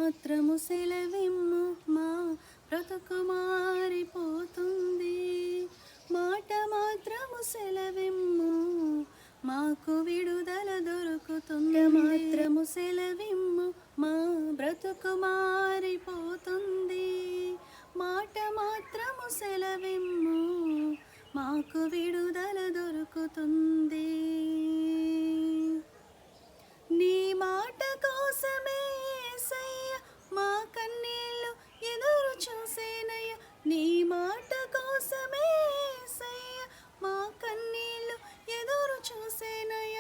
మాత్రము సెలవిమ్ము మా బ్రతుకు మారిపోతుంది. మాట మాత్రము సెలవిమ్ము మాకు విడుదల దొరుకుతుంది. మాత్రము సెలవిమ్ము మా బ్రతుకు మారిపోతుంది. మాట మాత్రము సెలవిమ్ము మాకు విడుదల దొరుకుతుంది. నీ మాట కోసమే యేసయ్య మా కన్నీళ్ళు ఎదురు చూసేనయ్య. నీ మాట కోసమే యేసయ్య మా కన్నీళ్ళు ఎదురు చూసేనయ్య.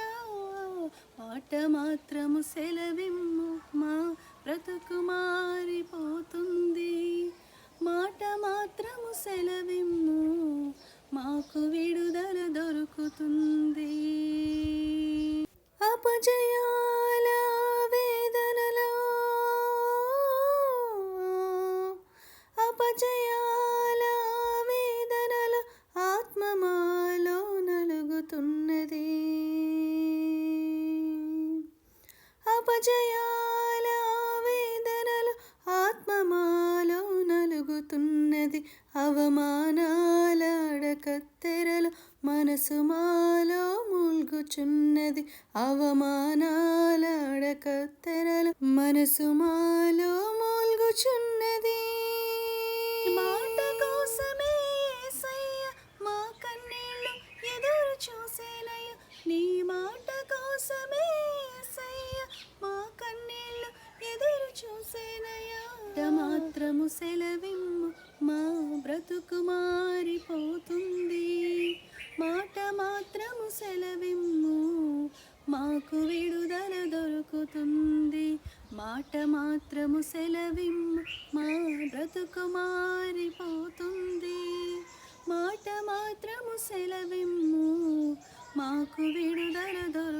మాట మాత్రము సెలవిమ్ము మా బ్రతుకు మారిపోతుంది. మాట మాత్రము సెలవిమ్ము మాకు విడుదల దొరుకుతుంది. అపజయాల వేదనలో అపజయాల వేదనలో ఆత్మ మాలో నలుగుతున్నది. అపజయాల వేదనలో ఆత్మ మాలో నలుగుతున్నది. అవమానాల అడకత్తెరలో మనసు మాలో మూల్గుచున్నది. అవమానాల అడకత్తెరలో మనసు మాలో మూల్గుచున్నది. మాట కోసమే యేసయ్య మా కన్నీళ్ళు ఎదురు చూసేనయ్య. నీ మాట కోసమే యేసయ్య మా కన్నీళ్ళు ఎదురు చూసేనయ్య. మాత్రము సెలవిమ్ము మా బ్రతుకు మారిపోతుంది. మాట మాత్రము సెలవిమ్ము మాకు విడుదల దొరుకుతుంది. మాట మాత్రము సెలవిమ్ము మా బ్రతుకు మారిపోతుంది. మాట మాత్రము సెలవిమ్ము మాకు విడుదల దొరుకుతుంది.